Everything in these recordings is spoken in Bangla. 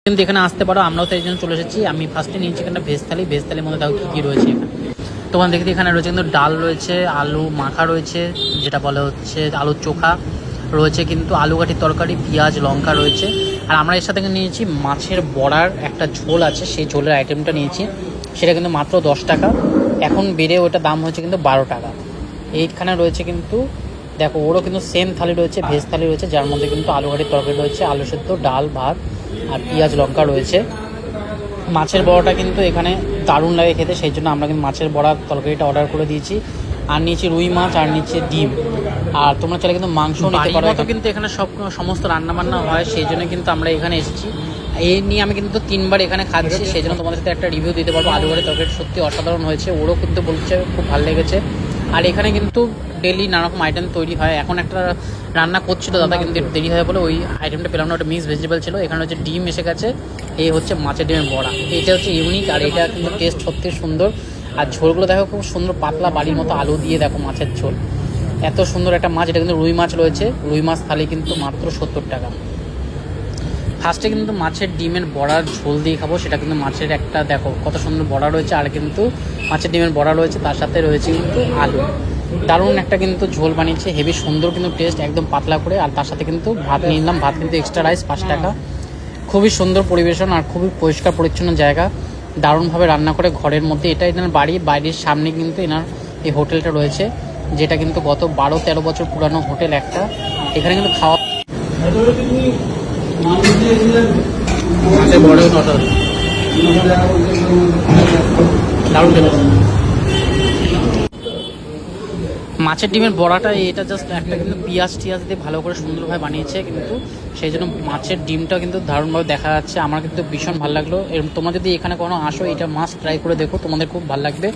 কিন্তু এখানে আসতে পারো, আমরাও তো এই জন্য চলে এসেছি। আমি ফার্স্টে নিয়েছি এখানে ভেজ থালির মধ্যে দেখো কী কী রয়েছে এখানে। তোমার দেখতে এখানে রয়েছে কিন্তু ডাল রয়েছে, আলু মাখা রয়েছে, যেটা বলে হচ্ছে আলুর চোখা রয়েছে, কিন্তু আলু কাঠির তরকারি, পেঁয়াজ লঙ্কা রয়েছে। আর আমরা এর সাথে নিয়েছি মাছের বড়ার একটা ঝোল আছে, সেই ঝোলের আইটেমটা নিয়েছি, সেটা কিন্তু মাত্র 10 টাকা। এখন বেড়ে ওটা দাম হচ্ছে কিন্তু 12 টাকা। এইখানে রয়েছে কিন্তু দেখো ওরও কিন্তু সেম থালি রয়েছে, ভেজ থালি রয়েছে, যার মধ্যে কিন্তু আলু কাঠির তরকারি রয়েছে, আলু সেদ্ধ, ডাল ভাত আর পেঁয়াজ লঙ্কা রয়েছে। মাছের বড়াটা কিন্তু এখানে দারুণ লাগে খেতে, সেই জন্য আমরা কিন্তু মাছের বড়ার তরকারিটা অর্ডার করে দিয়েছি। আর নিয়েছি রুই মাছ, আর নিচে ডিম। আর তোমরা চাইলে কিন্তু মাংস নিতে পারো, কিন্তু এখানে সমস্ত রান্নাবান্না হয়, সেই জন্য কিন্তু আমরা এখানে এসেছি। এই নিয়ে আমি কিন্তু 3বার এখানে খাচ্ছি, সেই জন্য তোমাদের সাথে একটা রিভিউ দিতে পারবো। আলু কাঠির তরকারি সত্যি অসাধারণ হয়েছে, ওরও কিন্তু বলছে খুব ভালো লেগেছে। আর এখানে কিন্তু ডেলি নানারকম আইটেম তৈরি হয়। এখন একটা রান্না করছিল দাদা, কিন্তু দেরি হয় বলে ওই আইটেমটা পেলাম না, ওটা মিক্স ভেজিটেবল ছিল। এখানে হচ্ছে ডিম এসে গেছে, এই হচ্ছে মাছের ডিমের বড়া, এটা হচ্ছে ইউনিক। আর এটা কিন্তু টেস্ট সত্যি সুন্দর। আর ঝোলগুলো দেখো খুব সুন্দর পাতলা বাড়ির মতো আলু দিয়ে দেখো মাছের ঝোল, এত সুন্দর একটা মাছ। এটা কিন্তু রুই মাছ রয়েছে, রুই মাছ থালি কিন্তু মাত্র 70 টাকা। ফার্স্টে কিন্তু মাছের ডিমের বড়ার ঝোল দিয়ে খাবো, সেটা কিন্তু মাছের একটা দেখো কত সুন্দর বড়া রয়েছে, আর কিন্তু মাছের ডিমের বড়া রয়েছে, তার সাথে রয়েছে কিন্তু আলু। দারুণ একটা কিন্তু ঝোল বানিয়েছে, হেভি সুন্দর কিন্তু টেস্ট, একদম পাতলা করে। আর তার সাথে কিন্তু ভাত নিয়ে নিলাম, ভাত কিন্তু এক্সট্রা রাইস 5 টাকা। খুবই সুন্দর পরিবেশন আর খুবই পরিষ্কার পরিচ্ছন্ন জায়গা, দারুণভাবে রান্না করে ঘরের মধ্যে। এটা এনার বাড়ির সামনে কিন্তু এনার এই হোটেলটা রয়েছে, যেটা কিন্তু গত 12-13 বছর পুরানো হোটেল একটা। এখানে কিন্তু খাওয়া মাছের ডিমের বড়াটা এটা জাস্ট একটা কিন্তু পেঁয়াজ টিয়াজ দিয়ে ভালো করে সুন্দরভাবে বানিয়েছে, কিন্তু সেই জন্য মাছের ডিমটা কিন্তু দারুণভাবে দেখা যাচ্ছে। আমার কিন্তু ভীষণ ভালো লাগলো। এরকম তোমরা যদি এখানে কোনো আসো, এটা মাস্ট ট্রাই করে দেখো, তোমাদের খুব ভালো লাগবে।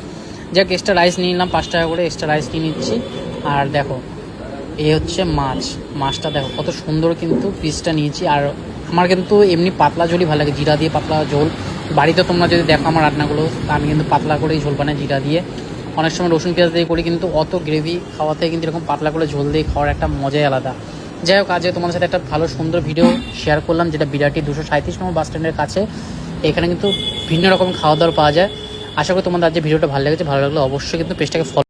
যাক, এক্সট্রা রাইস নিয়ে নিলাম 5 টাকা করে, এক্সট্রা রাইস নিয়ে নিচ্ছি। আর দেখো এই হচ্ছে মাছটা দেখো কত সুন্দর কিন্তু পিসটা নিয়েছি। আর আমার কিন্তু এমনি পাতলা ঝোলই ভালো লাগে, জিরা দিয়ে পাতলা ঝোল। বাড়িতে তোমরা যদি দেখো আমার রান্নাগুলো, আমি কিন্তু পাতলা করেই ঝোল বানাই জিরা দিয়ে। অনেক সময় রসুন পেঁয়াজ দিয়ে করি, কিন্তু অত গ্রেভি খাওয়াতে কিন্তু এরকম পাতলা করে ঝোল দিয়ে খাওয়ার একটা মজাই আলাদা। যাই হোক, আজকে তোমাদের সাথে একটা ভালো সুন্দর ভিডিও শেয়ার করলাম, যেটা বিরাটি 237 নম্বর বাস স্ট্যান্ডের কাছে। এখানে কিন্তু ভিন্ন রকম খাওয়া দাওয়া পাওয়া যায়। আশা করি তোমাদের আজকে ভিডিওটা ভালো লেগেছে। ভালো লাগলে অবশ্যই কিন্তু পেজটাকে ফলো